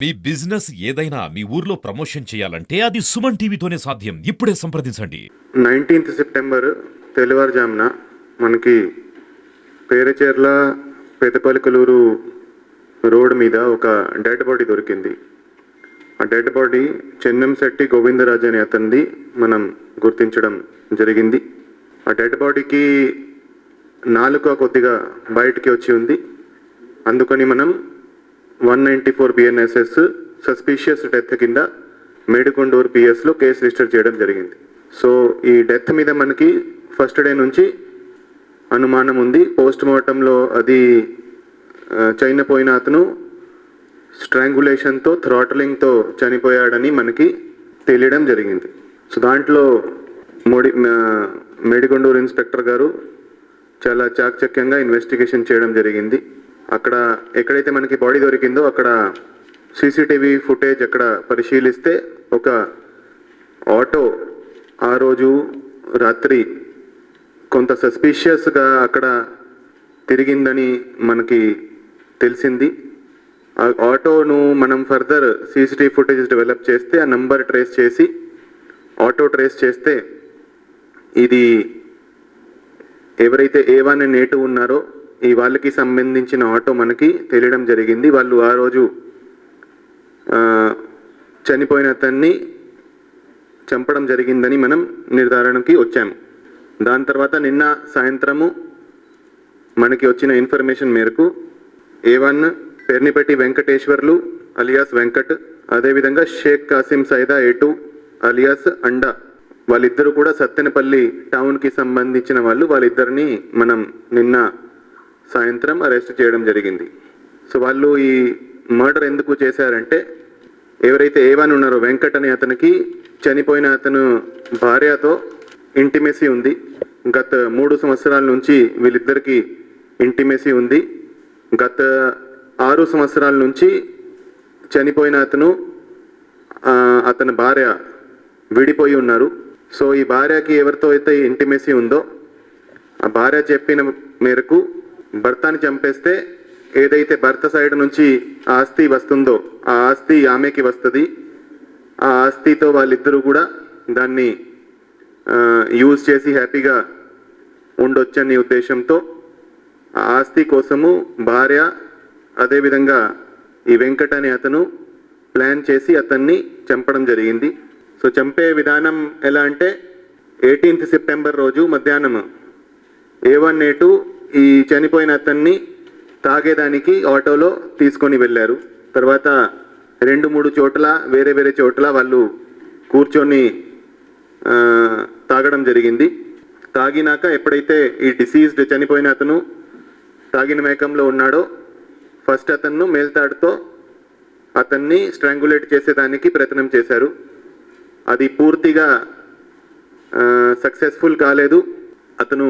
మీ business ఏదైనా మీ ఊర్లో promotion చేయాలంటే అది సుమన్ టీవీతోనే సాధ్యం. ఇప్పుడే సంప్రదించండి. 19th సెప్టెంబర్ తెల్లవారుజామున మనకి పేరచెర్ల పెదపల్లికలూరు రోడ్ మీద ఒక డెడ్ బాడీ దొరికింది. ఆ డెడ్ బాడీ చెన్నంశెట్టి గోవిందరాజు అనే అతనిది మనం గుర్తించడం జరిగింది. ఆ డెడ్ బాడీకి నాలుక కొద్దిగా బయటికి వచ్చి ఉంది. అందుకని మనం 194 BNSS సస్పీషియస్ డెత్ కింద మేడికొండూరు పిఎస్లో కేసు రిజిస్టర్ చేయడం జరిగింది. సో ఈ డెత్ మీద మనకి ఫస్ట్ డే నుంచి అనుమానం ఉంది. పోస్ట్ మార్టంలో అది చనిపోయిన అతను స్ట్రాంగులేషన్తో థ్రాటలింగ్తో చనిపోయాడని మనకి తెలియడం జరిగింది. సో దాంట్లో మేడికొండూరు ఇన్స్పెక్టర్ గారు చాలా చాకచక్యంగా ఇన్వెస్టిగేషన్ చేయడం జరిగింది. అక్కడ ఎక్కడైతే మనకి బాడీ దొరికిందో అక్కడ సీసీటీవీ ఫుటేజ్ అక్కడ పరిశీలిస్తే ఒక ఆటో ఆ రోజు రాత్రి కొంత సస్పీషియస్గా అక్కడ తిరిగిందని మనకి తెలిసింది. ఆ ఆటోను మనం ఫర్దర్ సీసీటీవీ ఫుటేజ్ డెవలప్ చేస్తే ఆ నంబర్ ట్రేస్ చేసి ఆటో ట్రేస్ చేస్తే ఇది ఎవరైతే A1 and A2 ఉన్నారో ఈ వాళ్ళకి సంబంధించిన ఆటో మనకి తెలియడం జరిగింది. వాళ్ళు ఆ రోజు చనిపోయిన అతన్ని చంపడం జరిగిందని మనం నిర్ధారణకి వచ్చాము. దాని తర్వాత నిన్న సాయంత్రము మనకి వచ్చిన ఇన్ఫర్మేషన్ మేరకు A1 పెర్నిపెట్టి వెంకటేశ్వర్లు అలియాస్ వెంకట్, అదేవిధంగా షేక్ కాసిం సైదా A2 అలియాస్ అండా, వాళ్ళిద్దరూ కూడా సత్తెనపల్లి టౌన్కి సంబంధించిన వాళ్ళు. వాళ్ళిద్దరిని మనం నిన్న సాయంత్రం అరెస్ట్ చేయడం జరిగింది. సో వాళ్ళు ఈ మర్డర్ ఎందుకు చేశారంటే ఎవరైతే A1 ఉన్నారో వెంకట్ అనే అతనికి చనిపోయిన అతను భార్యతో ఇంటిమెసీ ఉంది. గత 3 సంవత్సరాల నుంచి వీళ్ళిద్దరికి ఇంటిమెసీ ఉంది. గత 6 సంవత్సరాల నుంచి చనిపోయిన అతను అతని భార్య విడిపోయి ఉన్నారు. సో ఈ భార్యకి ఎవరితో అయితే ఇంటిమెసీ ఉందో ఆ భార్య చెప్పిన మేరకు భర్తని చంపేస్తే ఏదైతే భర్త సైడ్ నుంచి ఆస్తి వస్తుందో ఆ ఆస్తి ఆమెకి వస్తుంది. ఆ ఆస్తితో వాళ్ళిద్దరూ కూడా దాన్ని యూజ్ చేసి హ్యాపీగా ఉండొచ్చని ఉద్దేశంతో ఆ ఆస్తి కోసము భార్య అదేవిధంగా ఈ వెంకట్ అనే అతను ప్లాన్ చేసి అతన్ని చంపడం జరిగింది. సో చంపే విధానం ఎలా అంటే 18th సెప్టెంబర్ రోజు మధ్యాహ్నం A1 A2 ఈ చనిపోయిన అతన్ని తాగేదానికి ఆటోలో తీసుకొని వెళ్ళారు. తర్వాత 2-3 చోట్ల వేరే వేరే చోట్ల వాళ్ళు కూర్చొని తాగడం జరిగింది. తాగినాక ఎప్పుడైతే ఈ డిసీజ్డ్ చనిపోయిన అతను తాగిన మేకంలో ఉన్నాడో ఫస్ట్ అతను మేల్తాడుతో అతన్ని స్ట్రాంగులేట్ చేసేదానికి ప్రయత్నం చేశారు. అది పూర్తిగా సక్సెస్ఫుల్ కాలేదు. అతను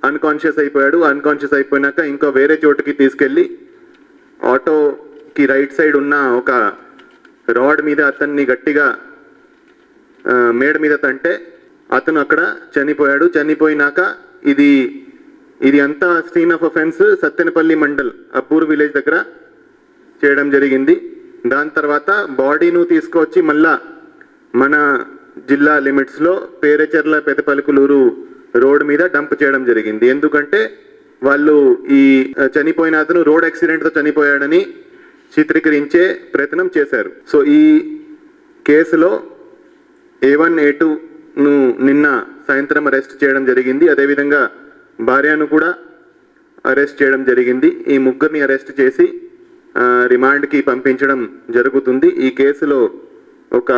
అన్కాన్షియస్ అయిపోయాడు. అన్కాన్షియస్ అయిపోయినాక ఇంకో వేరే చోటుకి తీసుకెళ్ళి ఆటోకి రైట్ సైడ్ ఉన్న ఒక రాడ్ మీద అతన్ని గట్టిగా మేడ మీద తంటే అతను అక్కడ చనిపోయాడు. చనిపోయినాక ఇది అంతా scene of offence Sattenapalli mandal Abburu village దగ్గర చేయడం జరిగింది. దాని తర్వాత బాడీను తీసుకొచ్చి మళ్ళా మన జిల్లా లిమిట్స్లో పేరచెర్ల పెదపల్లికలూరు రోడ్ మీద డంప్ చేయడం జరిగింది. ఎందుకంటే వాళ్ళు ఈ చనిపోయిన అతను రోడ్ యాక్సిడెంట్తో చనిపోయాడని చిత్రీకరించే ప్రయత్నం చేశారు. సో ఈ కేసులో A1 A2ను నిన్న సాయంత్రం అరెస్ట్ చేయడం జరిగింది. అదేవిధంగా భార్యను కూడా అరెస్ట్ చేయడం జరిగింది. ఈ ముగ్గురిని అరెస్ట్ చేసి రిమాండ్కి పంపించడం జరుగుతుంది. ఈ కేసులో ఒక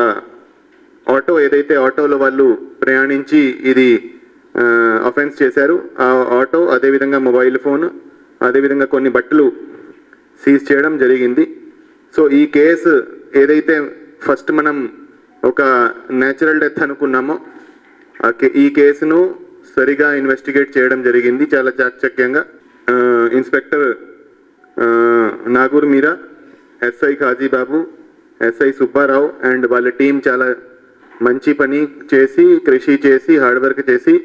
ఆటో ఏదైతే ఆటోలో వాళ్ళు ప్రయాణించి ఇది అఫెన్స్ చేశారు ఆ ఆటో, అదేవిధంగా మొబైల్ ఫోన్, అదేవిధంగా కొన్ని బట్టలు సీజ్ చేయడం జరిగింది. సో ఈ కేసు ఏదైతే ఫస్ట్ మనం ఒక న్యాచురల్ డెత్ అనుకున్నామో ఈ కేసును సరిగా ఇన్వెస్టిగేట్ చేయడం జరిగింది చాలా చాకచక్యంగా. Inspector Nagoor Meera, SI Khajibabu, SI Subbarao and వాళ్ళ టీం చాలా మంచి పని చేసి కృషి చేసి హార్డ్ వర్క్ చేసి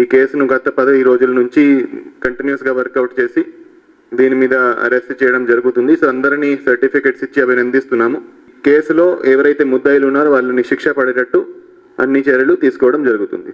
ఈ కేసును గత 10 రోజుల నుంచి కంటిన్యూస్గా వర్కౌట్ చేసి దీని మీద అరెస్ట్ చేయడం జరుగుతుంది. సో అందరినీ సర్టిఫికెట్స్ ఇచ్చి అభినందిస్తున్నాము. కేసులో ఎవరైతే ముద్దాయిలు ఉన్నారో వాళ్ళని శిక్ష పడేటట్టు అన్ని చర్యలు తీసుకోవడం జరుగుతుంది.